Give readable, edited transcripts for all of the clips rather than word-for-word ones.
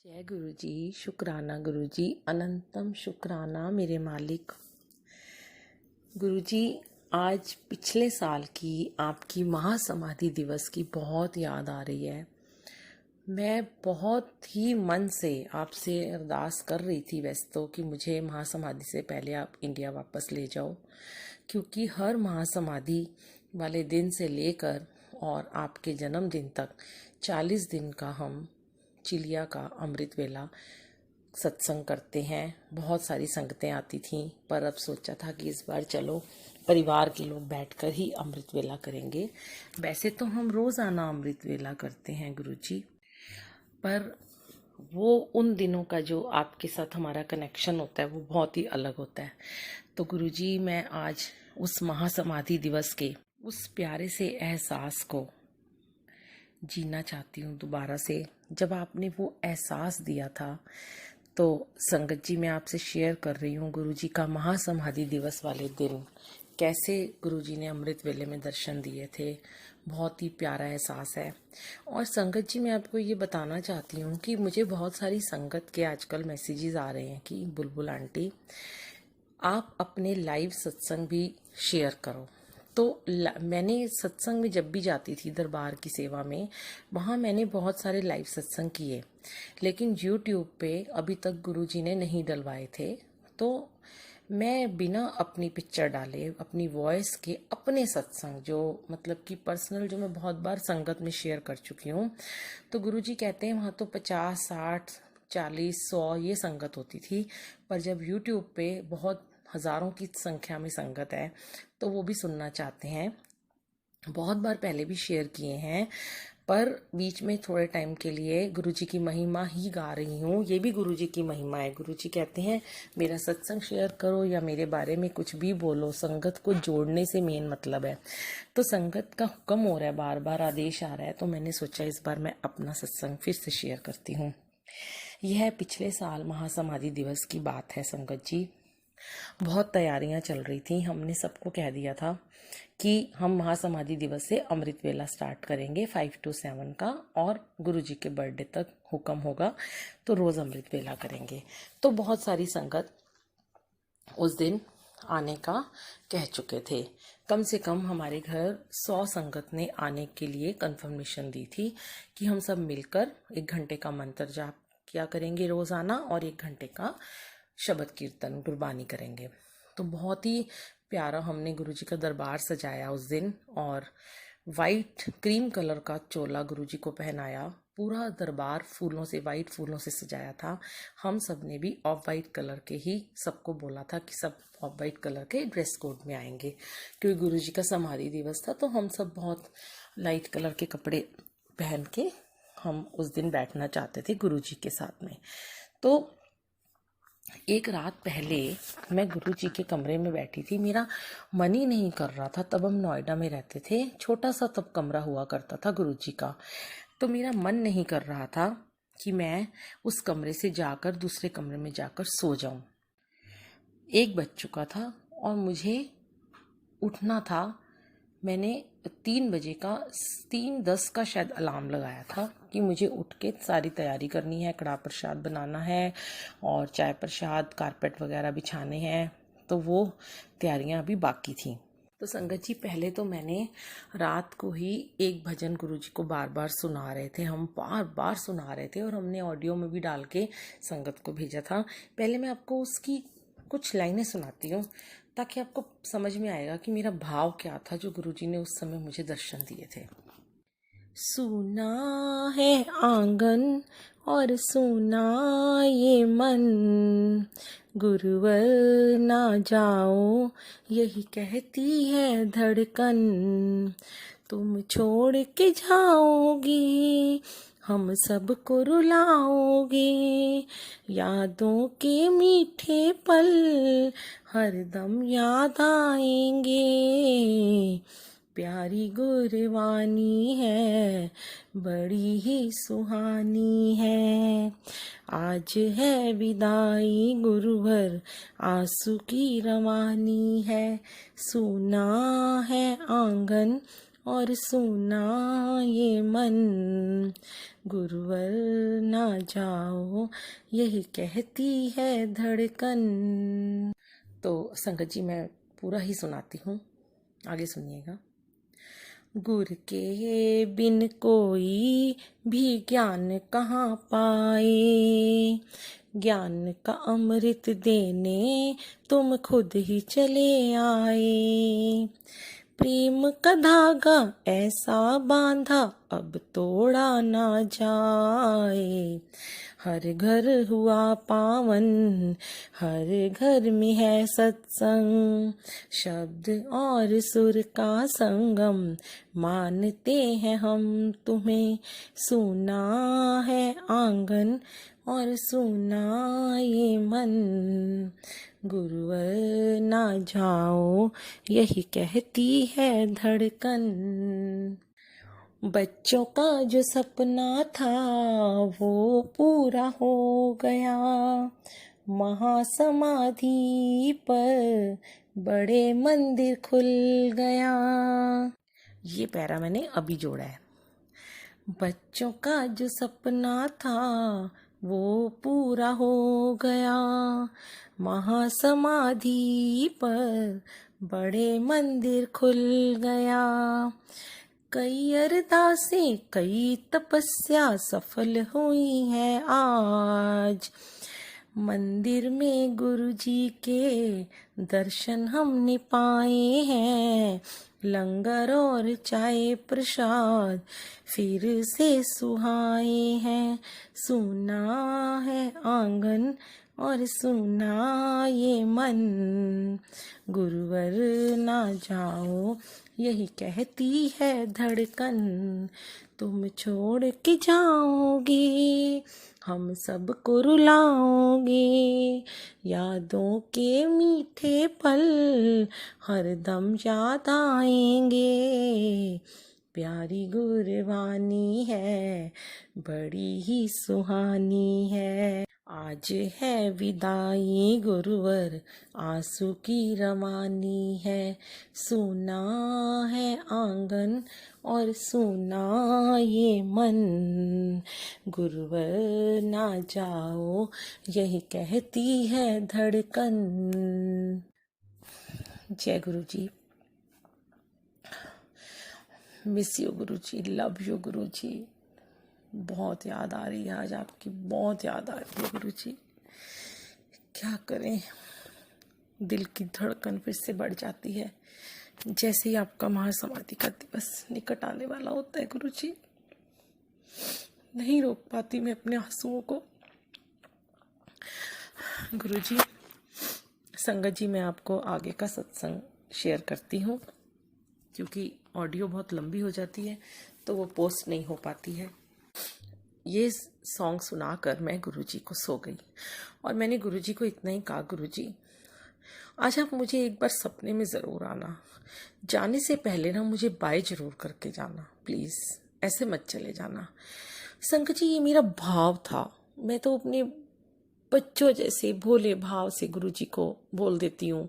जय गुरु जी। शुक्राना गुरु जी, अनंतम शुक्राना मेरे मालिक। गुरु जी, आज पिछले साल की आपकी महासमाधि दिवस की बहुत याद आ रही है। मैं बहुत ही मन से आपसे अरदास कर रही थी वैसे तो कि मुझे महासमाधि से पहले आप इंडिया वापस ले जाओ, क्योंकि हर महासमाधि वाले दिन से लेकर और आपके जन्मदिन तक 40 दिन का हम चिलिया का अमृत वेला सत्संग करते हैं। बहुत सारी संगतें आती थीं, पर अब सोचा था कि इस बार चलो परिवार के लोग बैठकर ही अमृत वेला करेंगे। वैसे तो हम रोज़ाना अमृत वेला करते हैं गुरु जी, पर वो उन दिनों का जो आपके साथ हमारा कनेक्शन होता है वो बहुत ही अलग होता है। तो गुरु जी, मैं आज उस महासमाधि दिवस के उस प्यारे से एहसास को जीना चाहती हूँ दोबारा से। जब आपने वो एहसास दिया था तो संगत जी, मैं आपसे शेयर कर रही हूँ गुरु जी का महासमाधि दिवस वाले दिन कैसे गुरु जी ने अमृत वेले में दर्शन दिए थे। बहुत ही प्यारा एहसास है। और संगत जी, मैं आपको ये बताना चाहती हूँ कि मुझे बहुत सारी संगत के आजकल मैसेजेस आ रहे हैं कि बुलबुल आंटी, आप अपने लाइव सत्संग भी शेयर करो। तो मैंने सत्संग में जब भी जाती थी दरबार की सेवा में, वहाँ मैंने बहुत सारे लाइव सत्संग किए, लेकिन यूट्यूब पे अभी तक गुरुजी ने नहीं डलवाए थे। तो मैं बिना अपनी पिक्चर डाले अपनी वॉइस के अपने सत्संग, जो मतलब कि पर्सनल, जो मैं बहुत बार संगत में शेयर कर चुकी हूँ, तो गुरुजी कहते हैं वहाँ तो 50, 60, 40, 100 ये संगत होती थी, पर जब यूट्यूब पे बहुत हज़ारों की संख्या में संगत है तो वो भी सुनना चाहते हैं। बहुत बार पहले भी शेयर किए हैं, पर बीच में थोड़े टाइम के लिए गुरुजी की महिमा ही गा रही हूँ। ये भी गुरुजी की महिमा है। गुरुजी कहते हैं मेरा सत्संग शेयर करो या मेरे बारे में कुछ भी बोलो, संगत को जोड़ने से मेन मतलब है। तो संगत का हुक्म हो रहा है, बार बार आदेश आ रहा है, तो मैंने सोचा इस बार मैं अपना सत्संग फिर से शेयर करती हूँ। यह पिछले साल महासमाधि दिवस की बात है संगत जी। बहुत तैयारियां चल रही थी। हमने सबको कह दिया था कि हम महासमाधि दिवस से अमृत वेला स्टार्ट करेंगे 5 to 7 का, और गुरुजी के बर्थडे तक हुक्म होगा तो रोज अमृत वेला करेंगे। तो बहुत सारी संगत उस दिन आने का कह चुके थे। कम से कम हमारे घर 100 संगत ने आने के लिए कंफर्मेशन दी थी कि हम सब मिलकर 1 घंटे का मंत्र जाप किया करेंगे रोजाना और 1 घंटे का शबद कीर्तन गुरबानी करेंगे। तो बहुत ही प्यारा हमने गुरुजी का दरबार सजाया उस दिन, और वाइट क्रीम कलर का चोला गुरुजी को पहनाया। पूरा दरबार फूलों से, वाइट फूलों से सजाया था। हम सब ने भी ऑफ वाइट कलर के ही सबको बोला था कि सब ऑफ वाइट कलर के ड्रेस कोड में आएंगे, क्योंकि गुरुजी का समाधि दिवस था। तो हम सब बहुत लाइट कलर के कपड़े पहन के हम उस दिन बैठना चाहते थे गुरुजी के साथ में। तो एक रात पहले मैं गुरुजी के कमरे में बैठी थी। मेरा मन ही नहीं कर रहा था। तब हम नोएडा में रहते थे, छोटा सा तब कमरा हुआ करता था गुरुजी का। तो मेरा मन नहीं कर रहा था कि मैं उस कमरे से जाकर दूसरे कमरे में जाकर सो जाऊं। 1 बज चुका था और मुझे उठना था। मैंने 3 बजे का, 3:10 का शायद अलार्म लगाया था कि मुझे उठ के सारी तैयारी करनी है, कड़ा प्रसाद बनाना है और चाय प्रसाद, कारपेट वगैरह बिछाने हैं। तो वो तैयारियां अभी बाकी थी। तो संगत जी, पहले तो मैंने रात को ही एक भजन गुरुजी को बार बार सुना रहे थे, हम बार बार सुना रहे थे, और हमने ऑडियो में भी डाल के संगत को भेजा था। पहले मैं आपको उसकी कुछ लाइनें सुनाती हूँ ताकि आपको समझ में आएगा कि मेरा भाव क्या था जो गुरुजी ने उस समय मुझे दर्शन दिए थे। सुना है आंगन और सुना ये मन, गुरुवर ना जाओ यही कहती है धड़कन। तुम छोड़ के जाओगी, हम सबको रुलाओगे, यादों के मीठे पल हरदम याद आएंगे। प्यारी गुरबानी है, बड़ी ही सुहानी है। आज है विदाई गुरुवर, आंसू की रवानी है। सुना है आंगन और सूना ये मन, गुरुवर ना जाओ यही कहती है धड़कन। तो संगत जी मैं पूरा ही सुनाती हूँ, आगे सुनिएगा। गुर के बिन कोई भी ज्ञान कहाँ पाए, ज्ञान का अमृत देने तुम खुद ही चले आए। प्रेम का धागा ऐसा बांधा अब तोड़ा ना जाए। हर घर हुआ पावन, हर घर में है सत्संग, शब्द और सुर का संगम, मानते हैं हम तुम्हें। सुना है आंगन और सुना ये मन, गुरुवर ना जाओ यही कहती है धड़कन। बच्चों का जो सपना था वो पूरा हो गया, महासमाधि पर बड़े मंदिर खुल गया। ये पैरा मैंने अभी जोड़ा है। बच्चों का जो सपना था वो पूरा हो गया, महासमाधि पर बड़े मंदिर खुल गया। कई अरदासें कई तपस्या सफल हुई हैं आज, मंदिर में गुरुजी के दर्शन हमने पाए हैं। लंगर और चाय प्रसाद फिर से सुहाए हैं, सुना है आंगन और सुना ये मन, गुरुवर ना जाओ यही कहती है धड़कन। तुम छोड़ के जाओगे हम सबको रुलाओगे, यादों के मीठे पल हरदम याद आएंगे। प्यारी गुरबानी है बड़ी ही सुहानी है, आज है विदाई गुरुवर आंसू की रवानी है। सुना है आंगन और सुना ये मन, गुरुवर ना जाओ यही कहती है धड़कन। जय गुरु जी। Miss you Guru ji, love you गुरु जी। बहुत याद आ रही है आज आपकी, बहुत याद आ रही है गुरु जी। क्या करें, दिल की धड़कन फिर से बढ़ जाती है जैसे ही आपका महासमाधि का दिवस निकट आने वाला होता है गुरु जी। नहीं रोक पाती मैं अपने आंसुओं को गुरु जी। संगत जी मैं आपको आगे का सत्संग शेयर करती हूँ, क्योंकि ऑडियो बहुत लंबी हो जाती है तो वो पोस्ट नहीं हो पाती है। ये सॉन्ग सुनाकर मैं गुरुजी को सो गई और मैंने गुरुजी को इतना ही कहा, गुरुजी आज आप मुझे एक बार सपने में ज़रूर आना, जाने से पहले ना मुझे बाय ज़रूर करके जाना प्लीज़, ऐसे मत चले जाना। संकट जी ये मेरा भाव था, मैं तो अपने बच्चों जैसे भोले भाव से गुरुजी को बोल देती हूँ।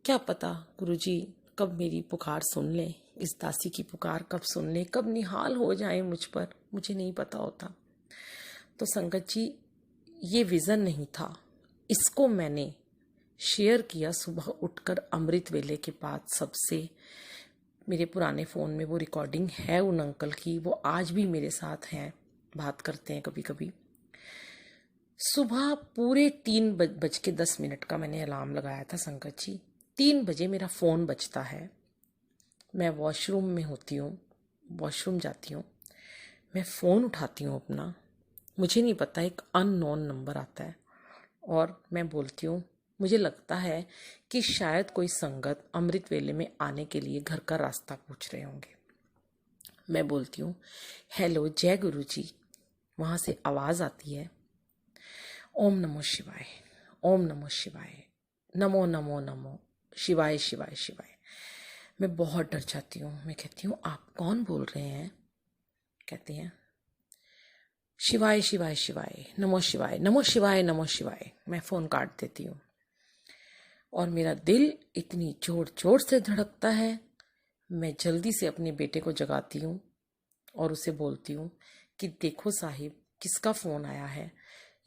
क्या पता गुरुजी कब मेरी पुकार सुन लें, इस दासी की पुकार कब सुन लें, कब निहाल हो जाए मुझ पर, मुझे नहीं पता होता। तो संगत जी ये विज़न नहीं था, इसको मैंने शेयर किया सुबह उठकर अमृत वेले के बाद सबसे। मेरे पुराने फ़ोन में वो रिकॉर्डिंग है उन अंकल की, वो आज भी मेरे साथ हैं, बात करते हैं कभी कभी। सुबह पूरे 3:10 का मैंने अलार्म लगाया था संगत जी। 3 बजे मेरा फ़ोन बजता है, मैं वॉशरूम में होती हूँ, वॉशरूम जाती हूँ, मैं फ़ोन उठाती हूँ अपना, मुझे नहीं पता एक अननोन नंबर आता है और मैं बोलती हूँ। मुझे लगता है कि शायद कोई संगत अमृत वेले में आने के लिए घर का रास्ता पूछ रहे होंगे। मैं बोलती हूँ हेलो जय गुरु जी। वहाँ से आवाज़ आती है ओम नमो शिवाय, ओम नमो शिवाय, नमो नमो नमो शिवाय शिवाय शिवाय। मैं बहुत डर जाती हूँ। मैं कहती हूँ आप कौन बोल रहे हैं? कहती हैं शिवाय शिवाय शिवाय, नमो शिवाय, नमो शिवाय, नमो शिवाय। मैं फ़ोन काट देती हूँ और मेरा दिल इतनी जोर जोर से धड़कता है, मैं जल्दी से अपने बेटे को जगाती हूँ और उसे बोलती हूँ कि देखो साहिब, किसका फ़ोन आया है,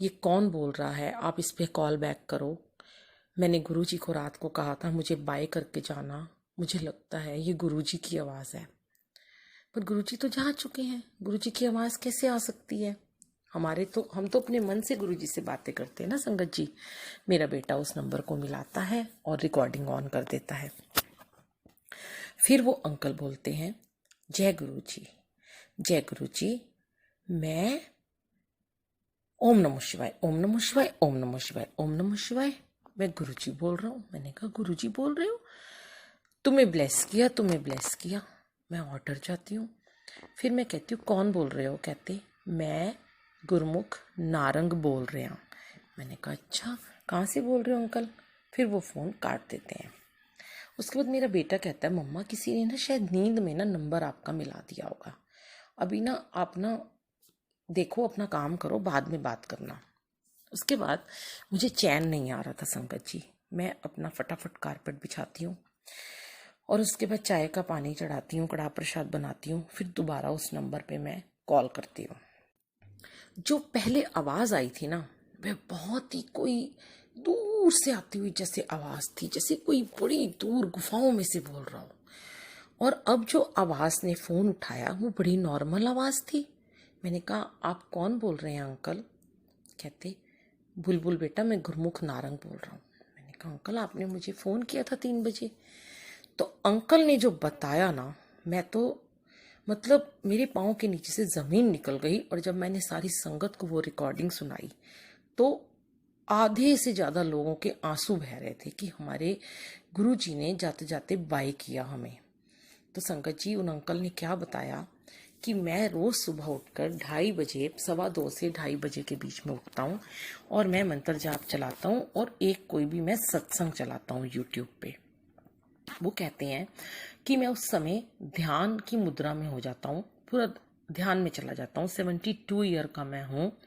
ये कौन बोल रहा है, आप इस पे कॉल बैक करो। मैंने गुरुजी को रात को कहा था मुझे बाय करके जाना, मुझे लगता है ये गुरुजी की आवाज़ है। पर गुरुजी तो जा चुके हैं, गुरुजी की आवाज़ कैसे आ सकती है? हम तो अपने मन से गुरुजी से बातें करते हैं ना संगत जी। मेरा बेटा उस नंबर को मिलाता है और रिकॉर्डिंग ऑन कर देता है। फिर वो अंकल बोलते हैं, जय गुरुजी, जय गुरुजी, मैं ओम नमः शिवाय, ओम नमः शिवाय, ओम नमः शिवाय, ओम नमः शिवाय, मैं गुरुजी बोल रहा हूँ। मैंने कहा गुरुजी बोल रहे हो, तुम्हें ब्लेस किया, तुम्हें ब्लेस किया। मैं ऑर्डर जाती हूँ। फिर मैं कहती हूँ कौन बोल रहे हो? कहते मैं गुरमुख नारंग बोल रहे हैं। मैंने कहा अच्छा, कहाँ से बोल रहे हो अंकल? फिर वो फ़ोन काट देते हैं। उसके बाद मेरा बेटा कहता है मम्मा किसी ने ना शायद नींद में ना नंबर आपका मिला दिया होगा, अभी ना आप ना देखो, अपना काम करो, बाद में बात करना। उसके बाद मुझे चैन नहीं आ रहा था संगत जी। मैं अपना फटाफट कारपेट बिछाती हूँ और उसके बाद चाय का पानी चढ़ाती हूँ, कड़ाह प्रसाद बनाती हूँ। फिर दोबारा उस नंबर पे मैं कॉल करती हूँ। जो पहले आवाज़ आई थी ना, वह बहुत ही कोई दूर से आती हुई जैसे आवाज़ थी, जैसे कोई बड़ी दूर गुफाओं में से बोल रहा हो। और अब जो आवाज़ ने फ़ोन उठाया वो बड़ी नॉर्मल आवाज़ थी। मैंने कहा आप कौन बोल रहे हैं अंकल? कहते बुलबुल बेटा, मैं गुरमुख नारंग बोल रहा हूँ। मैंने कहा अंकल आपने मुझे फ़ोन किया था 3 बजे। तो अंकल ने जो बताया ना, मैं तो मतलब मेरे पाँव के नीचे से ज़मीन निकल गई। और जब मैंने सारी संगत को वो रिकॉर्डिंग सुनाई तो आधे से ज़्यादा लोगों के आंसू बह रहे थे कि हमारे गुरुजी ने जाते जाते बाय किया हमें। तो संगत जी, उन अंकल ने क्या बताया कि मैं रोज़ सुबह उठकर 2:30 बजे, 2:15 से 2:30 बजे के बीच में उठता हूँ और मैं मंत्र जाप चलाता हूँ और एक कोई भी मैं सत्संग चलाता हूँ यूट्यूब पे। वो कहते हैं कि मैं उस समय ध्यान की मुद्रा में हो जाता हूँ, पूरा ध्यान में चला जाता हूँ। 72 ईयर का मैं हूँ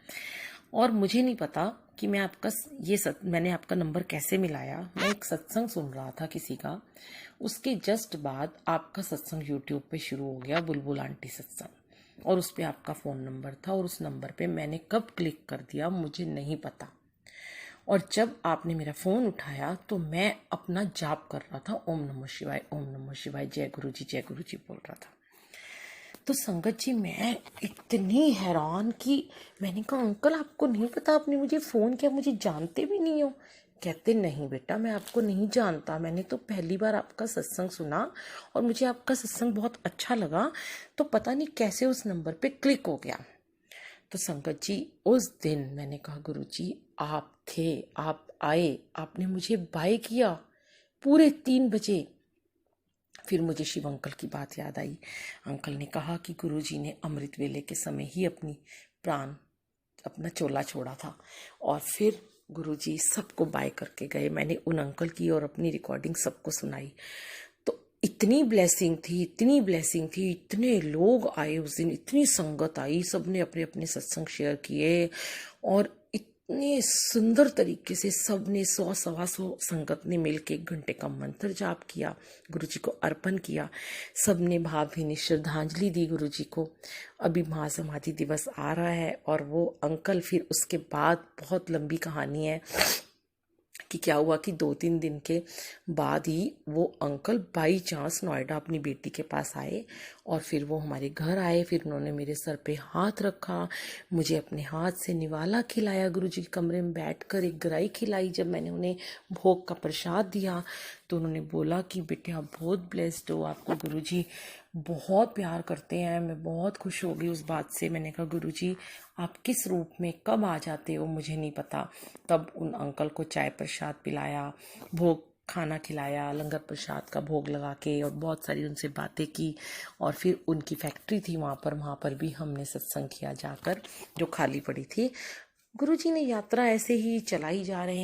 और मुझे नहीं पता कि मैंने आपका नंबर कैसे मिलाया। मैं एक सत्संग सुन रहा था किसी का, उसके जस्ट बाद आपका सत्संग यूट्यूब पे शुरू हो गया, बुलबुल आंटी सत्संग, और उस पर आपका फ़ोन नंबर था और उस नंबर पे मैंने कब क्लिक कर दिया मुझे नहीं पता। और जब आपने मेरा फ़ोन उठाया तो मैं अपना जाप कर रहा था, ओम नमः शिवाय, ओम नमः शिवाय, जय गुरुजी बोल रहा था। तो संगत जी, मैं इतनी हैरान कि मैंने कहा अंकल आपको नहीं पता, आपने मुझे फ़ोन किया, मुझे जानते भी नहीं हो? कहते नहीं बेटा, मैं आपको नहीं जानता, मैंने तो पहली बार आपका सत्संग सुना और मुझे आपका सत्संग बहुत अच्छा लगा, तो पता नहीं कैसे उस नंबर पे क्लिक हो गया। तो संगत जी, उस दिन मैंने कहा गुरुजी आप थे, आप आए, आपने मुझे बाय किया पूरे 3 बजे। फिर मुझे शिव अंकल की बात याद आई। अंकल ने कहा कि गुरुजी ने अमृत वेले के समय ही अपना चोला छोड़ा था और फिर गुरुजी सबको बाय करके गए। मैंने उन अंकल की और अपनी रिकॉर्डिंग सबको सुनाई। तो इतनी ब्लेसिंग थी, इतनी ब्लेसिंग थी, इतने लोग आए उस दिन, इतनी संगत आई, सबने अपने अपने सत्संग शेयर किए और इतने सुंदर तरीके से सबने 100-125 संगत ने मिल के 1 घंटे का मंत्र जाप किया, गुरुजी को अर्पण किया, सबने भावभीनी श्रद्धांजलि दी गुरुजी को। अभी महासमाधि दिवस आ रहा है और वो अंकल, फिर उसके बाद बहुत लंबी कहानी है कि क्या हुआ कि 2-3 दिन के बाद ही वो अंकल बाई चांस नोएडा अपनी बेटी के पास आए और फिर वो हमारे घर आए। फिर उन्होंने मेरे सर पे हाथ रखा, मुझे अपने हाथ से निवाला खिलाया, गुरुजी के कमरे में बैठकर एक ग्राई खिलाई। जब मैंने उन्हें भोग का प्रसाद दिया तो उन्होंने बोला कि बेटे आप बहुत ब्लेस्ड हो, आपको गुरुजी बहुत प्यार करते हैं। मैं बहुत खुश हो गई उस बात से। मैंने कहा गुरुजी आप किस रूप में कब आ जाते हो मुझे नहीं पता। तब उन अंकल को चाय प्रसाद पिलाया, भोग खाना खिलाया, लंगर प्रसाद का भोग लगा के, और बहुत सारी उनसे बातें की। और फिर उनकी फैक्ट्री थी वहाँ पर भी हमने सत्संग किया जाकर, जो खाली पड़ी थी। गुरुजी ने यात्रा ऐसे ही चलाई जा रहे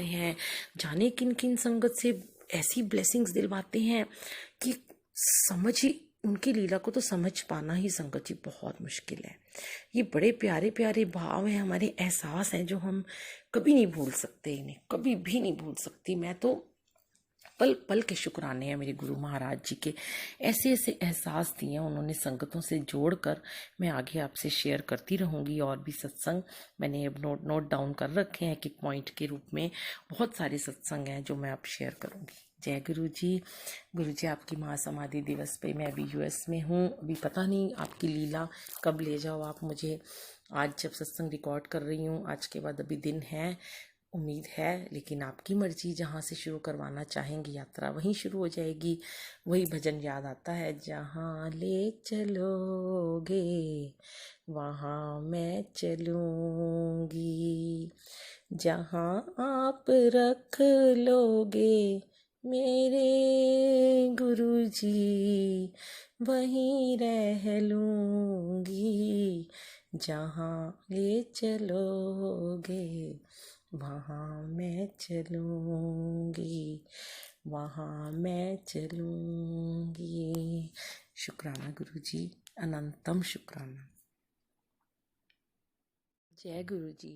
हैं, जाने किन किन संगत से ऐसी ब्लेसिंग्स दिलवाते हैं कि समझ ही, उनकी लीला को तो समझ पाना ही संगत जी बहुत मुश्किल है। ये बड़े प्यारे प्यारे भाव हैं, हमारे एहसास हैं जो हम कभी नहीं भूल सकते, इन्हें कभी भी नहीं भूल सकती। मैं तो पल पल के शुक्राने हैं मेरे गुरु महाराज जी के। ऐसे ऐसे एहसास दिए उन्होंने संगतों से जोड़कर, मैं आगे आपसे शेयर करती रहूँगी। और भी सत्संग मैंने अब नोट डाउन कर रखे हैं, एक पॉइंट के रूप में बहुत सारे सत्संग हैं जो मैं अब शेयर करूँगी। जय गुरु जी। गुरु जी, आपकी महासमाधि दिवस पे मैं अभी यूएस में हूँ। अभी पता नहीं आपकी लीला कब ले जाओ आप मुझे। आज जब सत्संग रिकॉर्ड कर रही हूँ, आज के बाद अभी दिन है, उम्मीद है, लेकिन आपकी मर्जी, जहाँ से शुरू करवाना चाहेंगी यात्रा वहीं शुरू हो जाएगी। वही भजन याद आता है, जहाँ ले चलोगे वहाँ मैं चलूँगी, जहाँ आप रख लोगे मेरे गुरुजी वहीं रह लूँगी, जहाँ ले चलोगे वहाँ मैं चलूँगी, वहाँ मैं चलूँगी। शुक्राना गुरुजी, अनंतम शुक्राना। जय गुरुजी।